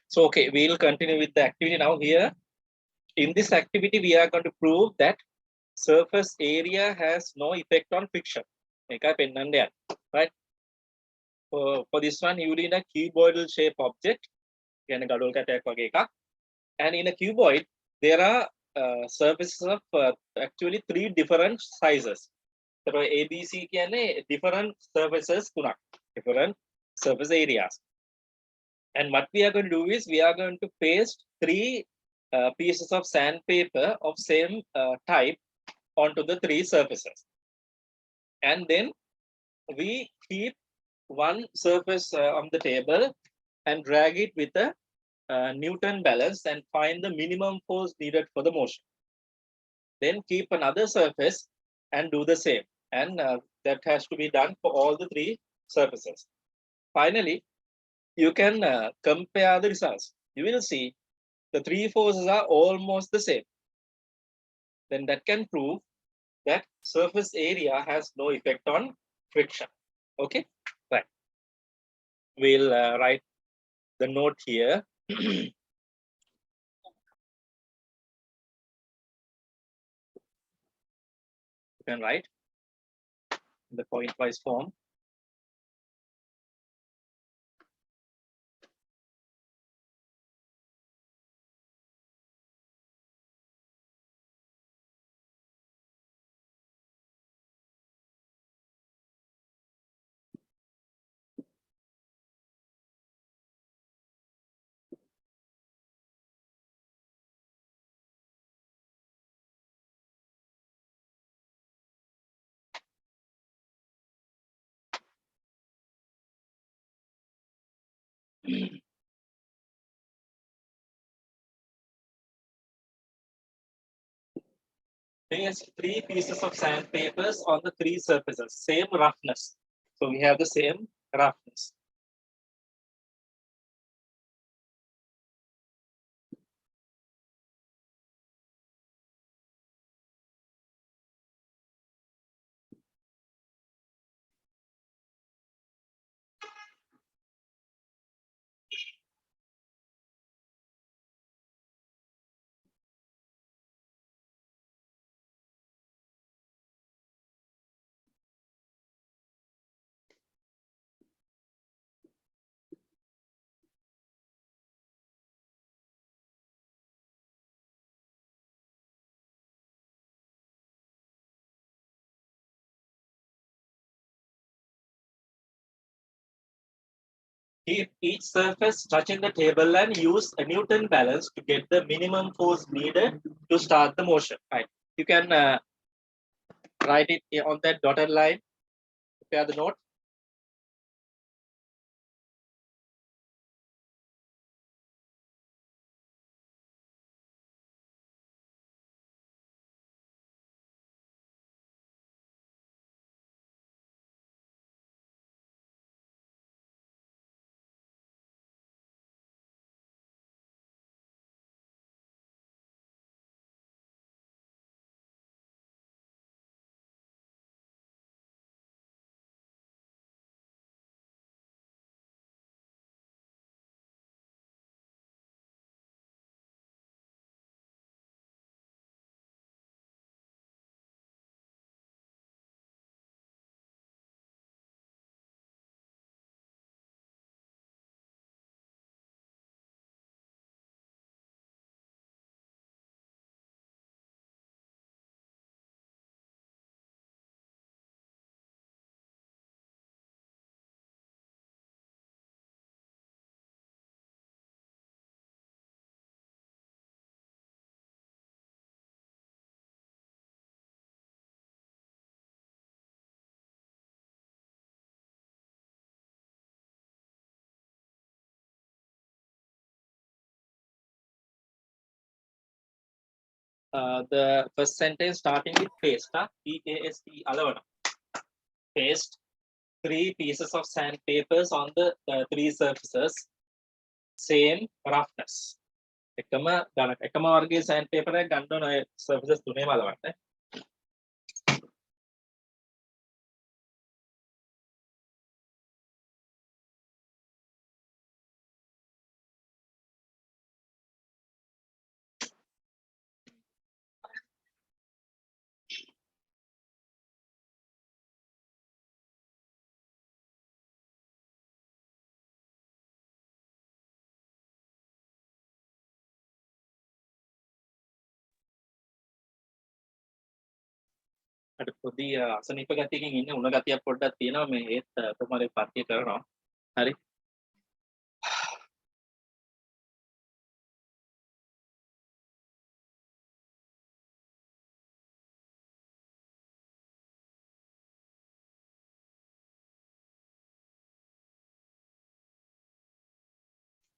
So, okay, we'll continue with the activity now here. In this activity, we are going to prove that surface area has no effect on friction. Right? For this one, you need a cuboidal shape object. And in a cuboid, there are surfaces of actually 3 different sizes. So ABC different surfaces, different surface areas. And what we are going to do is we are going to paste 3 pieces of sandpaper of same type onto the 3 surfaces. And then we keep one surface on the table and drag it with a Newton balance and find the minimum force needed for the motion. Then keep another surface and do the same. And that has to be done for all the 3 surfaces. Finally, you can compare the results. You will see the 3 forces are almost the same. Then that can prove that surface area has no effect on friction. Okay, right. We'll write the note here. You can write in the point-wise form. There's 3 pieces of sandpapers on the 3 surfaces, same roughness. So we have the same roughness. Keep each surface touching the table and use a Newton balance to get the minimum force needed to start the motion. Right. You can write it on that dotted line. Prepare the note. The first sentence starting with paste. P-A-S-T. Paste 3 pieces of sandpapers on the 3 surfaces. Same roughness. එකම වර්ගයේ sandpaper එකක් ගන්න ඕන ඔය surfaces තුනේම අලවන්න. අර පොඩි අසනීප ගතියකින් ඉන්න උණ ගතියක් පොඩ්ඩක් තියෙනවා මේ ඒත් කොහොමද පත්‍ය කරනවා. හරි.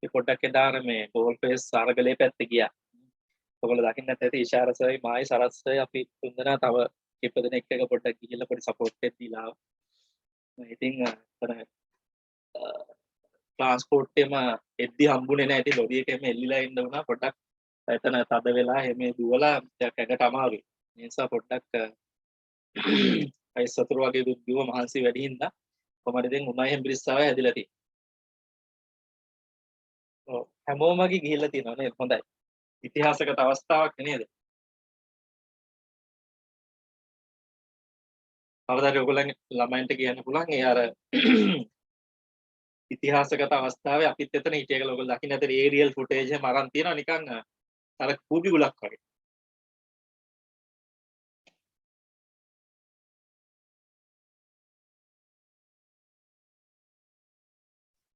ඒ පොඩ්ඩක් එදාර මේ ගෝල් ෆේස් අරගලේ පැත්තේ ගියා. ඔයගොල්ලෝ දකින්න නැත්නම් ඇති ඉෂාරසයි මායි සරස්සයි අපි තුන්දෙනා තව කීප දෙනෙක් එක පොඩ්ඩක් ගිහිල්ලා පොඩි සපෝට් එකක් දීලා ආවා. මම ඉතින් අර ට්‍රාන්ස්පෝර්ට් එකම එද්දි හම්බුනේ නැහැ. ඉතින් ලොරි එකෙම එල්ලිලා ඉන්න වුණා පොඩ්ඩක්. එතන තද වෙලා හැම දුවලා ටිකක් ඇඟට අමාරුයි. ඒ නිසා පොඩ්ඩක් අය සතුරු වගේ දුව මහන්සි වැඩි හින්දා කොහමද දැන් උණයි හෙම්බිරිස්සාවයි හැදිලා තියෙන්නේ. ඔව් හැමෝම ගිහිල්ලා තියෙනවා නේද? හොඳයි. ඉතිහාසගත අවස්ථාවක් නේද? කවදාද ඔයගොල්ලන්ගේ ළමයින්ට කියන්න පුළුවන් ඒ අර ඉතිහාසගත අවස්ථාවේ අපිත් එතන හිටිය කියලා ඔයගොල්ලෝ දකින්න ඇතේ ඒරියල් ෆුටේජ් එහෙම අරන් තියෙනවා නිකන් අර කූපි ගුලක් වගේ.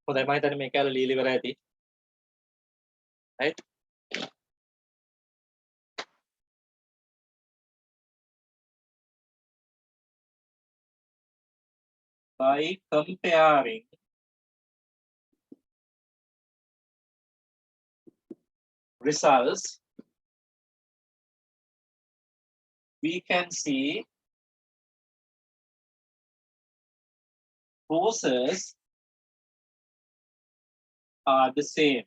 හොඳයි මම හිතන්නේ මේ කාලේ ලීලි ඉවරයි ඇති. right? By comparing results, we can see forces are the same.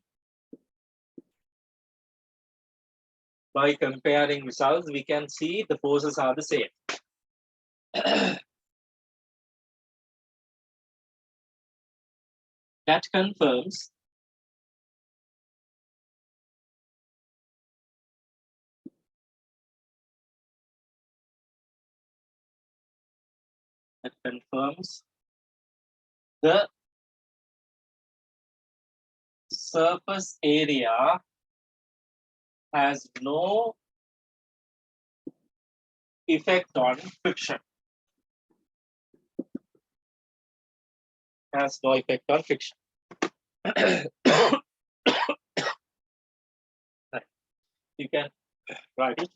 By comparing results, we can see the forces are the same. That confirms the surface area has no effect on friction. Has no effect on friction. You can write it.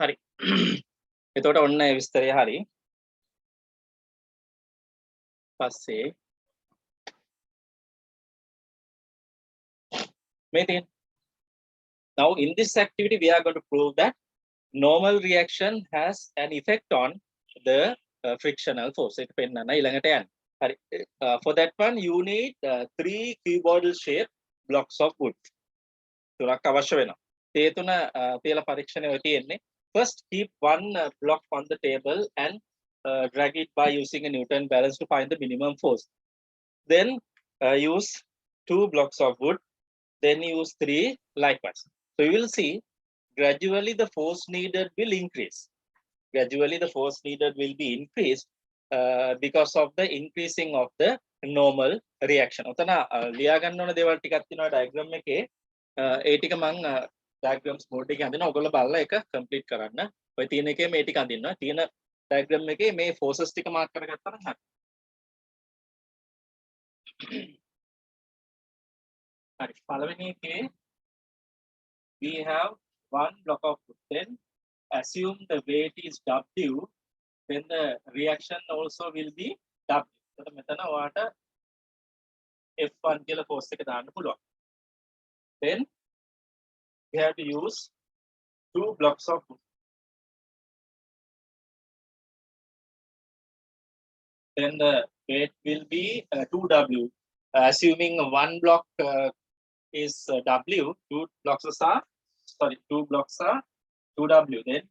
හරි. එතකොට ඔන්න ඒ විස්තරය හරි. පස්සේ මේ තියෙන. Now in this activity we are going to prove that normal reaction has an effect on the frictional force. ඒක පෙන්නන්න ඊළඟට යන්න. හරි. For that one you need 3 cuboidal shaped blocks of wood. තුනක් අවශ්‍ය වෙනවා. ඒ තුන තියලා පරීක්ෂණය ඔය තියෙන්නේ. First keep one block on the table and drag it by using a Newton balance to find the minimum force. Then use 2 blocks of wood. Then use 3 likewise. So you will see gradually the force needed will increase. Gradually the force needed will be increased because of the increasing of the normal reaction. ඔතන ලියා ගන්න ඕන දේවල් ටිකක් තියෙනවා diagram එකේ. ඒ ටික මම diagrams board එකේ අඳිනවා. ඔයගොල්ලෝ බලලා ඒක complete කරන්න. ඔය තියෙන එකේ මේ ටික අඳින්නවා. තියෙන diagram එකේ මේ forces ටික mark කරගත්තා නම් හරි. හරි. පළවෙනි එකේ we have one block of wood. Then assume the weight is W, then the reaction also will be W. So මෙතන ඔයාට F1 කියලා force එක දාන්න පුළුවන්. Then we have to use 2 blocks of wood. Then the weight will be 2W. Assuming one block is W, 2 blocks are 2W. Then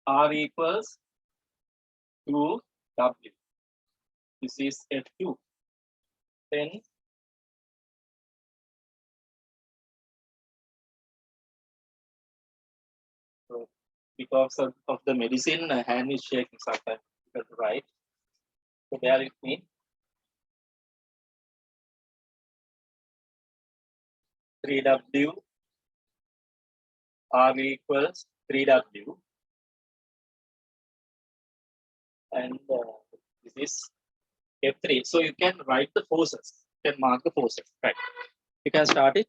R equals 2W. This is F2. Then so because of the medicine, hand is shaking sometimes. Right? So bear with me. 3W R equals 3W, and this is F3. So you can write the forces, you can mark the forces, right? You can start it.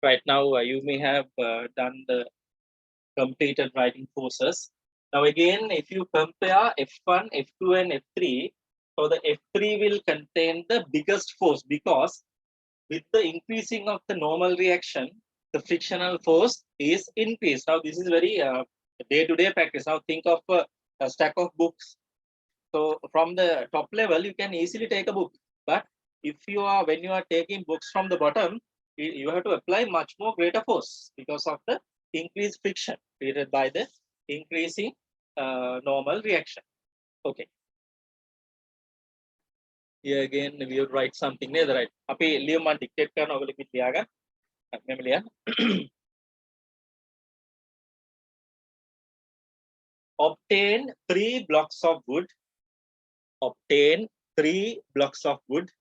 Right now, you may have done the completed writing forces. Now again, if you compare F1, F2, and F3, so the F3 will contain the biggest force, because with the increasing of the normal reaction, the frictional force is increased. Now this is very day-to-day practice. Now think of a stack of books. So from the top level, you can easily take a book. But if you are, when you are taking books from the bottom, you have to apply much more greater force because of the increased friction created by the increasing normal reaction. Okay. Here again, we will write something there, right? Api ලියුම dictate කරන ඔයගොල්ලෝ ඉතින් ලියාගන්න. මෙහෙම ලියන්න. Obtain 3 blocks of wood. Obtain 3 blocks of wood.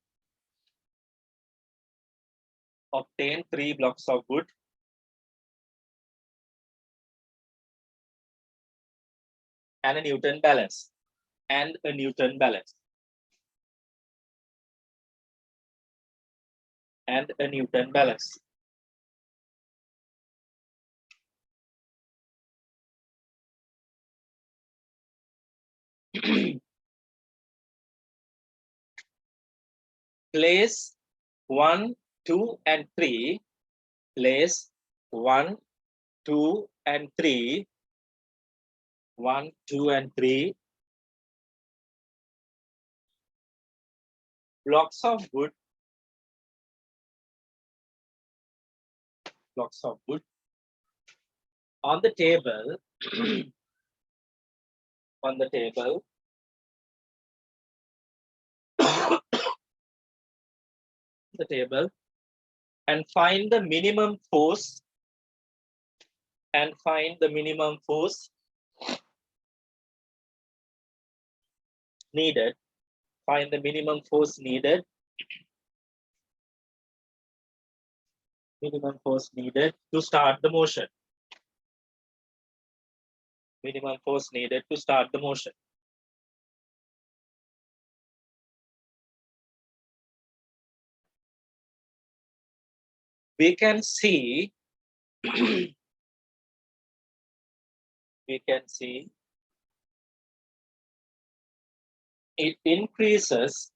Obtain 3 blocks of wood. And a Newton balance. And a Newton balance. And a Newton balance. Place 1, 2, and 3. Place 1, 2, and 3. 1, 2, and 3. Blocks of wood. Blocks of wood on the table. On the table. The table, and find the minimum force. And find the minimum force needed. Find the minimum force needed. Minimum force needed to start the motion. Minimum force needed to start the motion. We can see we can see it increases.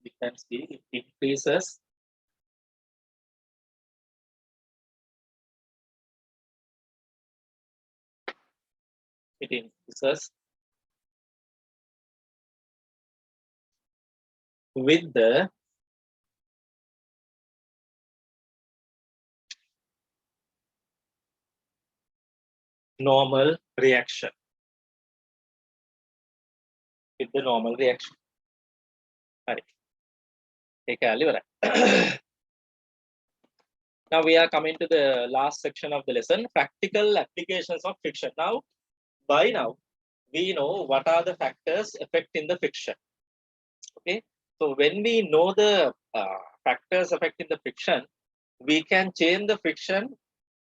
We can see it increases with the normal reaction. With the normal reaction. Right. Now we are coming to the last section of the lesson, practical applications of friction. Now, by now, we know what are the factors affecting the friction. Okay, so when we know the factors affecting the friction, we can change the friction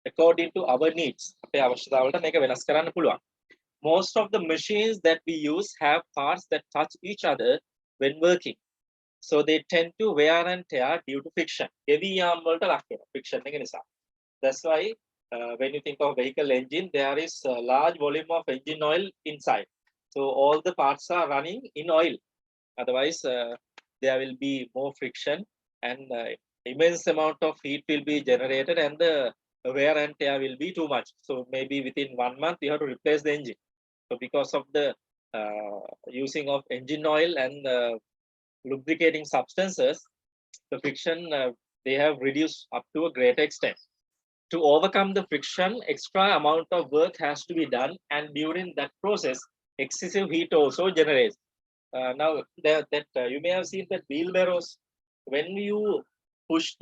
according to our needs. most of the machines that we use have parts that touch each other when working. So they tend to wear and tear due to friction. Heavy arm friction. That's why when you think of vehicle engine, there is a large volume of engine oil inside. So all the parts are running in oil. Otherwise, there will be more friction and immense amount of heat will be generated and the wear and tear will be too much. So maybe within 1 month, you have to replace the engine. So because of the using of engine oil and lubricating substances, the friction they have reduced up to a great extent. To overcome the friction, extra amount of work has to be done, and during that process, excessive heat also generates. Now, you may have seen that wheelbarrows. When you push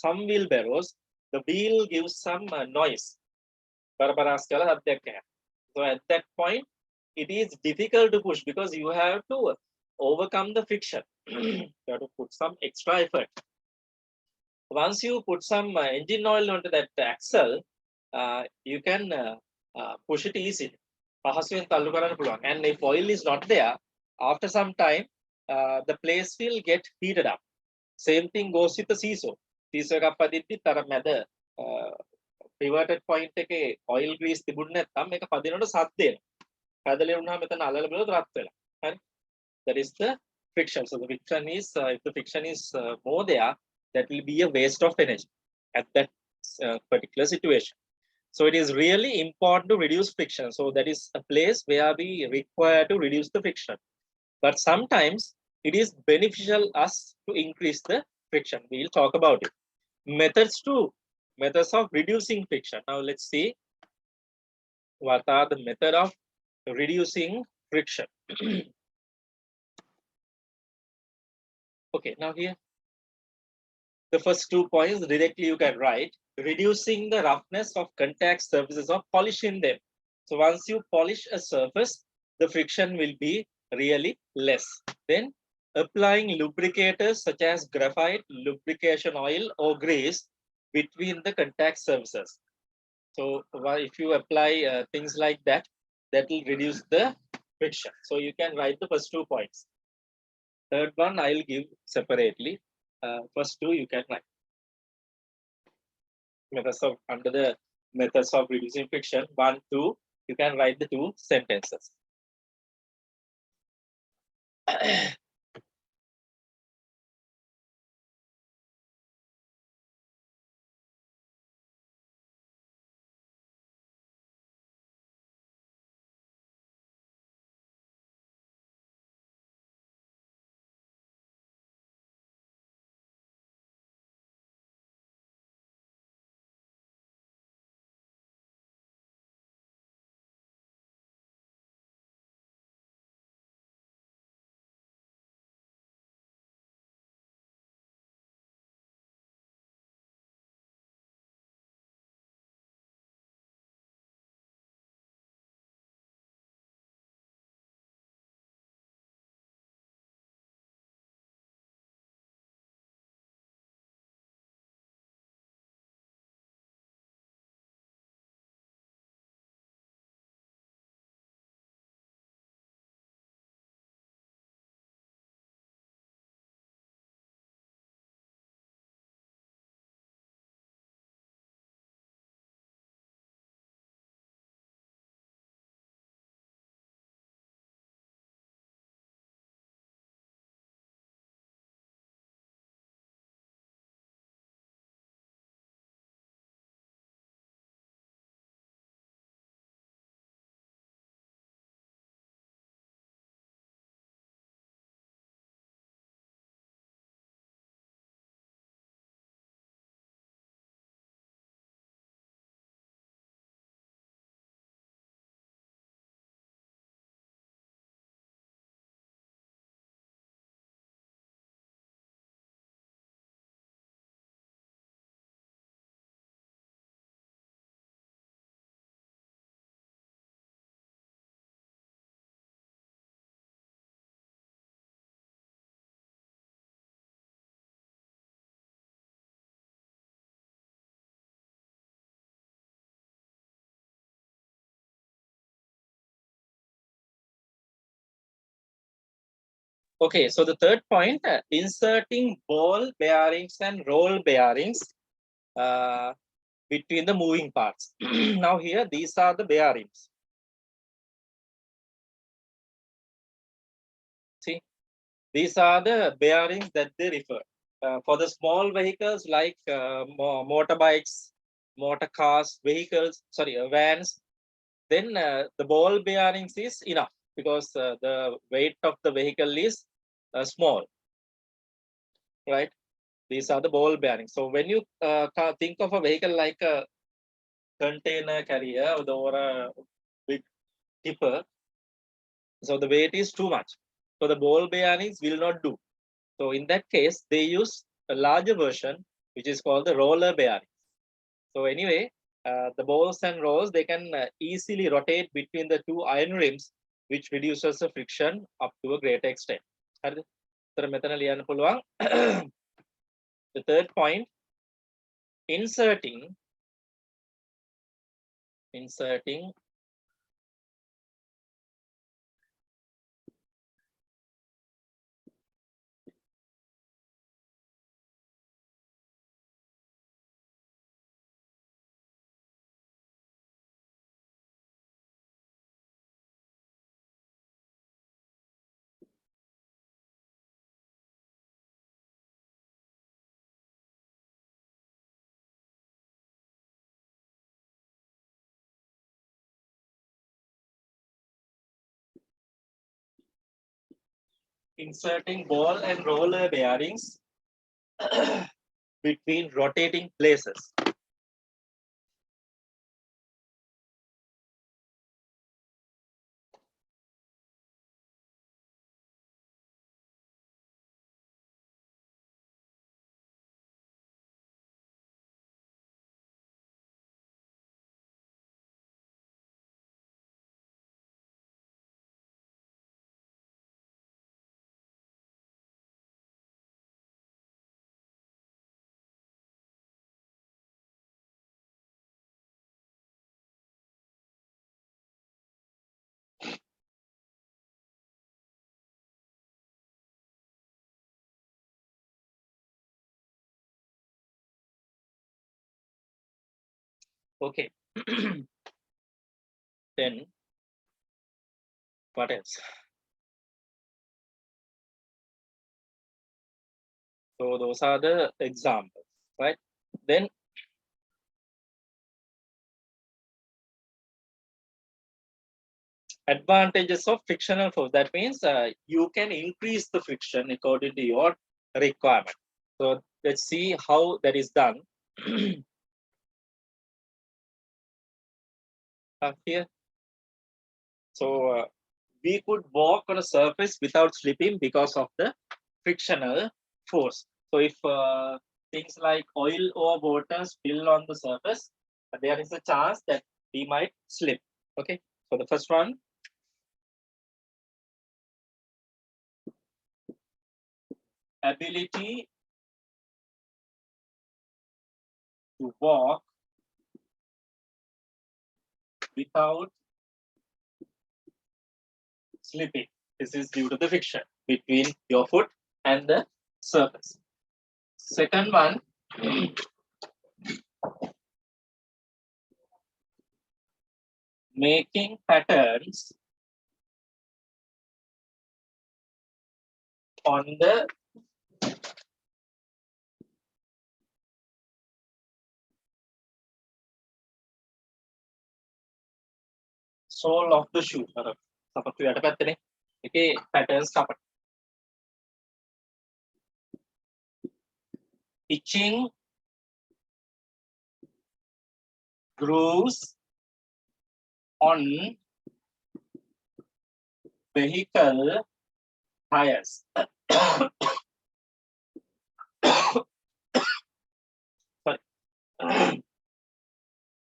some wheelbarrows, the wheel gives some noise. So at that point, it is difficult to push because you have to overcome the friction. You have to put some extra effort. Once you put some engine oil onto that axle, you can push it easily. And if oil is not there, after some time, the place will get heated up. Same thing goes with the seesaw. Seesaw එකක් පදිද්දි තර මැද pivoted point එකේ oil grease තිබුණ නැත්නම් මේක පදිනකොට සද්ද එනවා. පැදලේ වුණාම මෙතන අලල බලවත් රත් වෙලා. හරි. That is the friction. So the friction is if the friction is more there, that will be a waste of energy at that particular situation. So it is really important to reduce friction. So that is a place where we require to reduce the friction. But sometimes it is beneficial us to increase the friction. We'll talk about it. Methods of reducing friction. Now let's see what are the method of reducing friction. Okay, now here the first 2 points directly you can write. Reducing the roughness of contact surfaces or polishing them. So once you polish a surface, the friction will be really less. Then applying lubricators such as graphite, lubrication oil or grease between the contact surfaces. So if you apply things like that, that will reduce the friction. So you can write the first 2 points. Third one I'll give separately. First 2 you can write. Methods of under the methods of reducing friction, 1, 2, you can write the 2 sentences. Okay, so the third point, inserting ball bearings and roll bearings between the moving parts. Now here, these are the bearings. See, these are the bearings that they refer. For the small vehicles like motorbikes, motor cars, vehicles, sorry, vans, then the ball bearings is enough because the weight of the vehicle is small, right? These are the ball bearings. So when you think of a vehicle like a container carrier or a big tipper, so the weight is too much. So the ball bearings will not do. So in that case, they use a larger version, which is called the roller bearing. So anyway, the balls and rolls, they can easily rotate between the two iron rims, which reduces the friction up to a great extent. The third point, inserting ball and roller bearings between rotating places. Okay. Then what else? So those are the examples, right? Then advantages of frictional force. That means you can increase the friction according to your requirement. So let's see how that is done. Here. So we could walk on a surface without slipping because of the frictional force. So if things like oil or water spill on the surface, there is a chance that we might slip. Okay. So the first one, ability to walk without slipping. This is due to the friction between your foot and the surface. Second one, making patterns on the sole of the shoe. Okay, patterns kapat. Pitching grooves on vehicle tires. Sorry.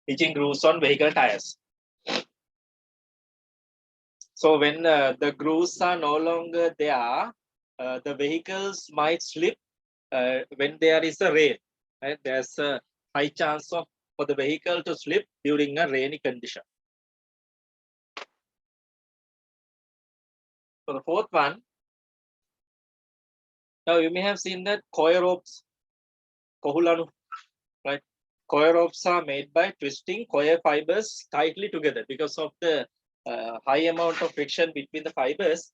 Pitching grooves on vehicle tires. So when the grooves are no longer there, the vehicles might slip when there is a rain. Right? There's a high chance of for the vehicle to slip during a rainy condition. So the fourth one, Now you may have seen that coir ropes, kohulanu, right? Coir ropes are made by twisting coir fibers tightly together. Because of the high amount of friction between the fibers,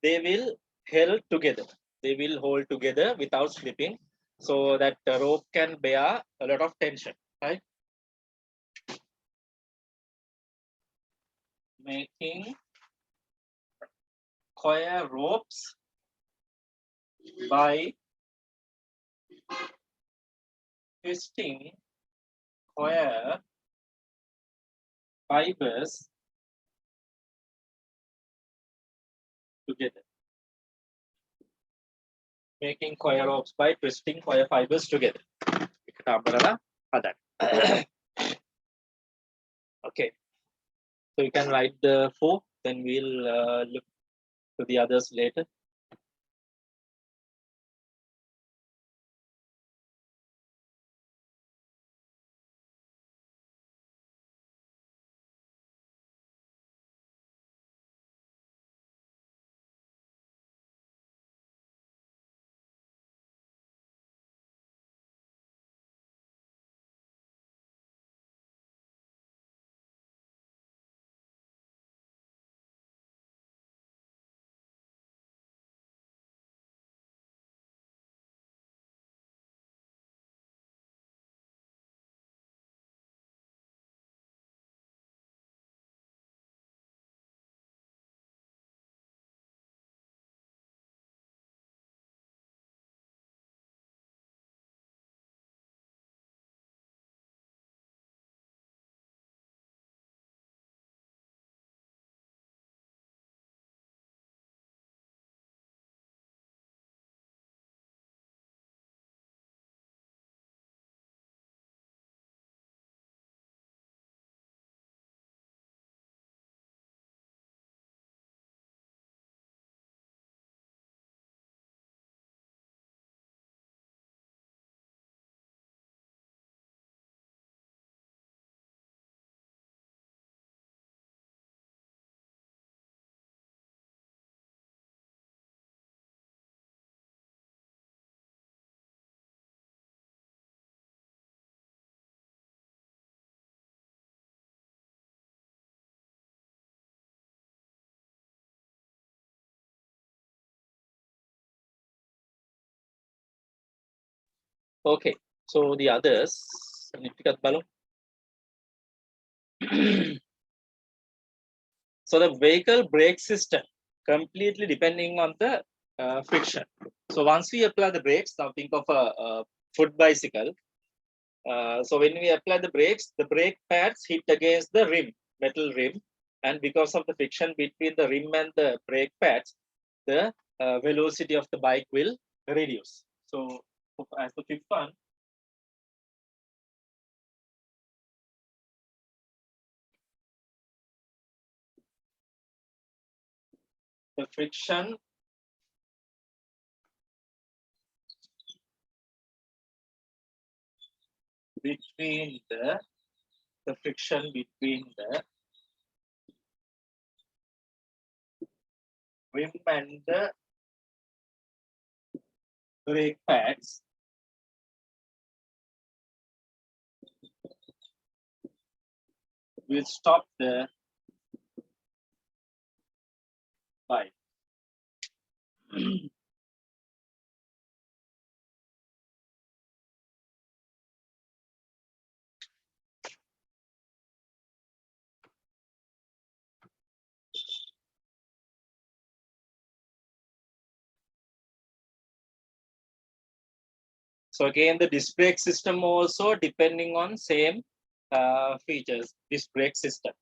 they will held together. They will hold together without slipping, so that the rope can bear a lot of tension, right? Making coir ropes by twisting coir fibers together. Making coir ropes by twisting coir fibers together. Okay, so you can write the 4, then we'll look to the others later. Okay, so the others. So the vehicle brake system completely depending on the friction. So once we apply the brakes, now think of a foot bicycle. So when we apply the brakes, the brake pads hit against the rim, metal rim, and because of the friction between the rim and the brake pads, the velocity of the bike will reduce. So as the fifth one, the friction between the friction between the rim and the brake pads will stop the bike. So again, the disc brake system also depending on same features, disc brake system.